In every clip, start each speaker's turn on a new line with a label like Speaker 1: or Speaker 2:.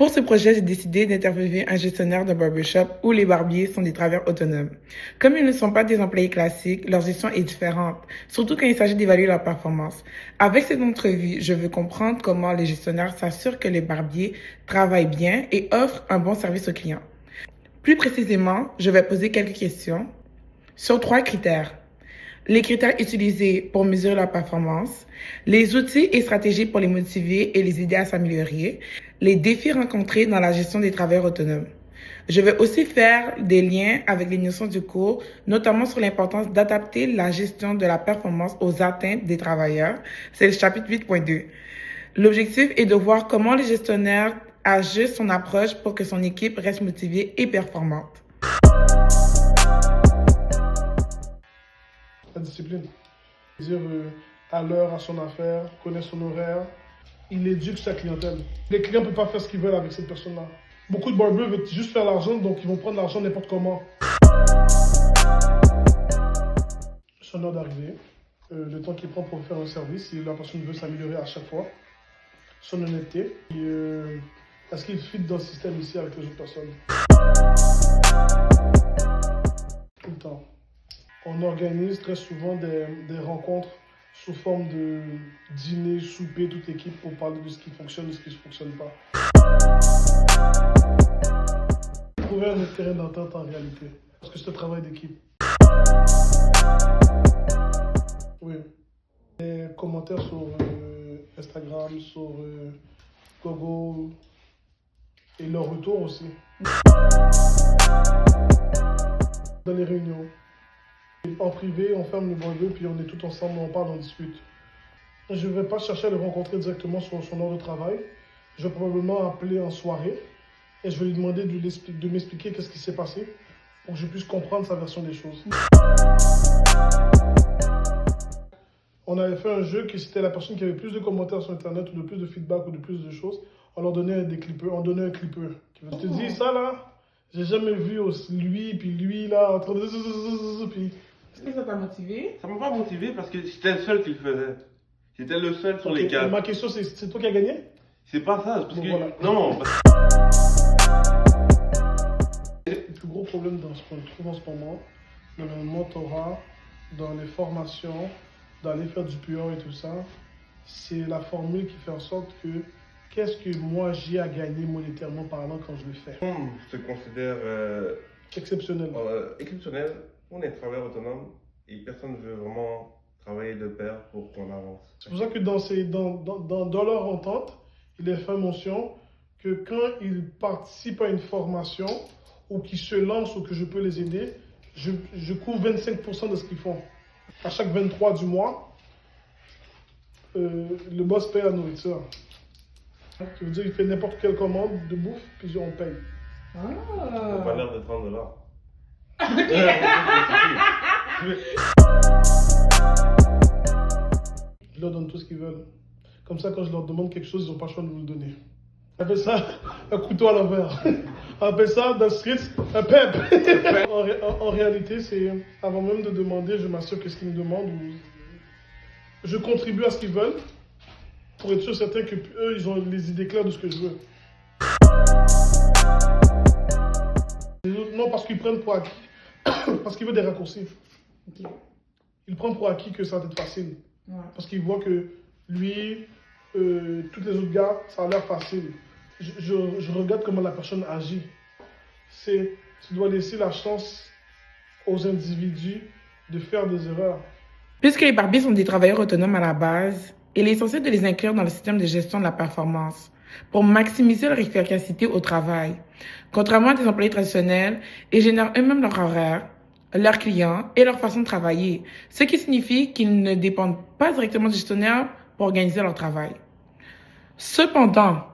Speaker 1: Pour ce projet, j'ai décidé d'interviewer un gestionnaire de barbershop où les barbiers sont des travailleurs autonomes. Comme ils ne sont pas des employés classiques, leur gestion est différente, surtout quand il s'agit d'évaluer leur performance. Avec cette entrevue, je veux comprendre comment les gestionnaires s'assurent que les barbiers travaillent bien et offrent un bon service aux clients. Plus précisément, je vais poser quelques questions sur 3 critères. Les critères utilisés pour mesurer leur performance, les outils et stratégies pour les motiver et les aider à s'améliorer, les défis rencontrés dans la gestion des travailleurs autonomes. Je vais aussi faire des liens avec les notions du cours, notamment sur l'importance d'adapter la gestion de la performance aux atteintes des travailleurs. C'est le chapitre 8.2. L'objectif est de voir comment le gestionnaire ajuste son approche pour que son équipe reste motivée et performante.
Speaker 2: La discipline. Dire à l'heure à son affaire, connaître son horaire. Il éduque sa clientèle. Les clients ne peuvent pas faire ce qu'ils veulent avec cette personne-là. Beaucoup de barbers veulent juste faire l'argent, donc ils vont prendre l'argent n'importe comment. Son heure d'arrivée, le temps qu'il prend pour faire un service, si la personne veut s'améliorer à chaque fois. Son honnêteté. Est-ce qu'il fit dans le système ici avec les autres personnes? Tout le temps. On organise très souvent des rencontres sous forme de dîner, souper, toute équipe pour parler de ce qui fonctionne et de ce qui ne fonctionne pas. Trouver un terrain d'entente en réalité, parce que c'est un travail d'équipe. Oui. Les commentaires sur Instagram, sur Google et leur retour aussi. Dans les réunions. En privé, on ferme le barber, puis on est tous ensemble, on parle, on discute. Je ne vais pas chercher à le rencontrer directement sur son heure de travail. Je vais probablement appeler en soirée et je vais lui demander de m'expliquer qu'est-ce qui s'est passé pour que je puisse comprendre sa version des choses. On avait fait un jeu qui c'était la personne qui avait plus de commentaires sur Internet ou de plus de feedback ou de plus de choses. On leur donnait des clippers, on donnait un clipper. Je te dis ça là, j'ai jamais vu lui puis lui là en train de puis.
Speaker 1: Est-ce que ça t'a motivé?
Speaker 3: Ça m'a pas motivé parce que j'étais le seul qui le faisait. J'étais le seul sur les quatre.
Speaker 2: Ma question c'est toi qui as gagné?
Speaker 3: C'est pas ça, parce
Speaker 2: Bon,
Speaker 3: que...
Speaker 2: voilà.
Speaker 3: Non.
Speaker 2: Le plus gros problème dans ce qu'on trouve en ce moment, dans le mentorat, dans les formations, d'aller faire du PR et tout ça, c'est la formule qui fait en sorte que qu'est-ce que moi j'ai à gagner monétairement parlant quand je le fais?
Speaker 3: Je te considère
Speaker 2: Exceptionnel.
Speaker 3: exceptionnel. On est travailleur autonome et personne ne veut vraiment travailler de pair pour qu'on avance.
Speaker 2: C'est pour ça que dans leur entente, il est fait mention que quand ils participent à une formation ou qu'ils se lancent ou que je peux les aider, je couvre 25% de ce qu'ils font. À chaque 23 du mois, le boss paye la nourriture. Ça veut dire qu'il fait n'importe quelle commande de bouffe, puis on paye.
Speaker 3: Ça pas l'air de 30 $.
Speaker 2: Je leur donne tout ce qu'ils veulent. Comme ça, quand je leur demande quelque chose, ils n'ont pas le choix de me le donner. On appelle ça un couteau à l'envers. On appelle ça dans le street un pep. En réalité, c'est avant même de demander, je m'assure que ce qu'ils me demandent, je contribue à ce qu'ils veulent pour être sûr certain que eux, ils ont les idées claires de ce que je veux. Non, parce qu'ils prennent pour acquis. Parce qu'ils veulent des raccourcis.
Speaker 1: Okay.
Speaker 2: Ils prennent pour acquis que ça va être facile.
Speaker 1: Ouais.
Speaker 2: Parce qu'ils voient que lui, tous les autres gars, ça a l'air facile. Je regarde comment la personne agit. Tu dois laisser la chance aux individus de faire des erreurs.
Speaker 1: Puisque les barbiers sont des travailleurs autonomes à la base, il est essentiel de les inclure dans le système de gestion de la performance pour maximiser leur efficacité au travail. Contrairement à des employés traditionnels, ils génèrent eux-mêmes leur horaire, leurs clients et leur façon de travailler, ce qui signifie qu'ils ne dépendent pas directement du gestionnaire pour organiser leur travail. Cependant,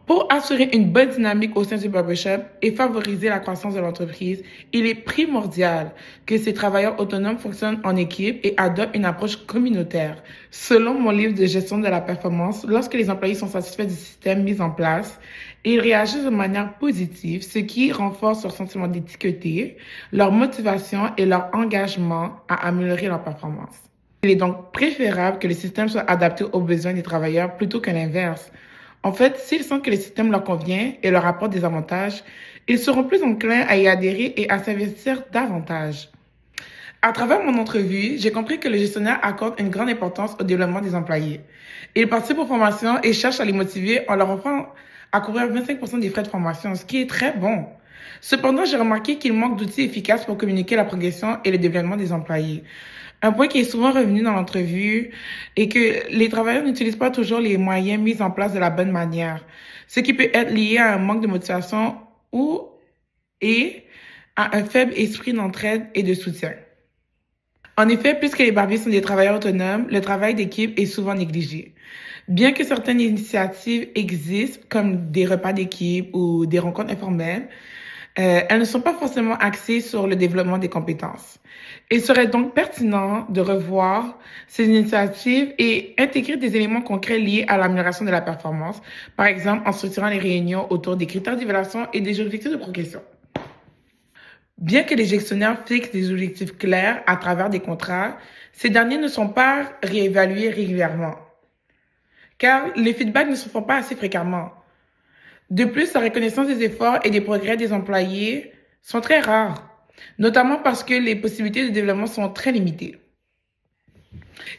Speaker 1: pour assurer une bonne dynamique au sein du barbershop et favoriser la croissance de l'entreprise, il est primordial que ces travailleurs autonomes fonctionnent en équipe et adoptent une approche communautaire. Selon mon livre de gestion de la performance, lorsque les employés sont satisfaits du système mis en place, ils réagissent de manière positive, ce qui renforce leur sentiment d'étiqueté, leur motivation et leur engagement à améliorer leur performance. Il est donc préférable que le système soit adapté aux besoins des travailleurs plutôt que l'inverse. En fait, s'ils sentent que le système leur convient et leur apporte des avantages, ils seront plus enclins à y adhérer et à s'investir davantage. À travers mon entrevue, j'ai compris que le gestionnaire accorde une grande importance au développement des employés. Il participe aux formations et cherche à les motiver en leur offrant à couvrir 25% des frais de formation, ce qui est très bon. Cependant, j'ai remarqué qu'il manque d'outils efficaces pour communiquer la progression et le développement des employés. Un point qui est souvent revenu dans l'entrevue est que les travailleurs n'utilisent pas toujours les moyens mis en place de la bonne manière, ce qui peut être lié à un manque de motivation ou et à un faible esprit d'entraide et de soutien. En effet, puisque les barbiers sont des travailleurs autonomes, le travail d'équipe est souvent négligé. Bien que certaines initiatives existent, comme des repas d'équipe ou des rencontres informelles, elles ne sont pas forcément axées sur le développement des compétences. Il serait donc pertinent de revoir ces initiatives et intégrer des éléments concrets liés à l'amélioration de la performance, par exemple en structurant les réunions autour des critères d'évaluation et des objectifs de progression. Bien que les gestionnaires fixent des objectifs clairs à travers des contrats, ces derniers ne sont pas réévalués régulièrement, car les feedbacks ne se font pas assez fréquemment. De plus, la reconnaissance des efforts et des progrès des employés sont très rares, notamment parce que les possibilités de développement sont très limitées.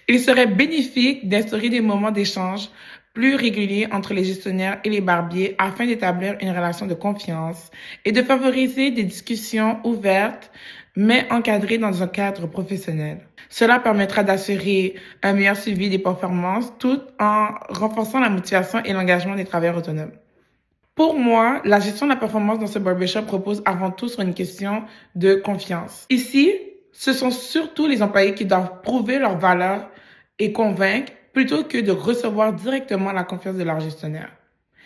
Speaker 1: Il serait bénéfique d'instaurer des moments d'échange plus réguliers entre les gestionnaires et les barbiers afin d'établir une relation de confiance et de favoriser des discussions ouvertes mais encadrées dans un cadre professionnel. Cela permettra d'assurer un meilleur suivi des performances tout en renforçant la motivation et l'engagement des travailleurs autonomes. Pour moi, la gestion de la performance dans ce barbershop repose avant tout sur une question de confiance. Ici, ce sont surtout les employés qui doivent prouver leur valeur et convaincre plutôt que de recevoir directement la confiance de leur gestionnaire.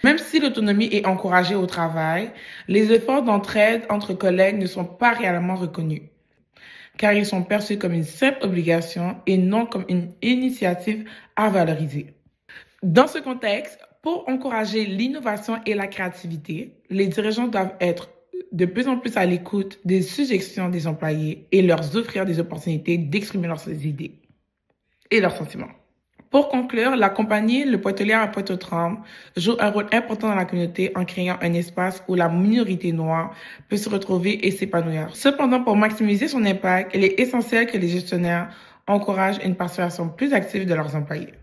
Speaker 1: Même si l'autonomie est encouragée au travail, les efforts d'entraide entre collègues ne sont pas réellement reconnus, car ils sont perçus comme une simple obligation et non comme une initiative à valoriser. Dans ce contexte, pour encourager l'innovation et la créativité, les dirigeants doivent être de plus en plus à l'écoute des suggestions des employés et leur offrir des opportunités d'exprimer leurs idées et leurs sentiments. Pour conclure, la compagnie Le Poitelier à Pointe-aux-Trembles joue un rôle important dans la communauté en créant un espace où la minorité noire peut se retrouver et s'épanouir. Cependant, pour maximiser son impact, il est essentiel que les gestionnaires encouragent une participation plus active de leurs employés.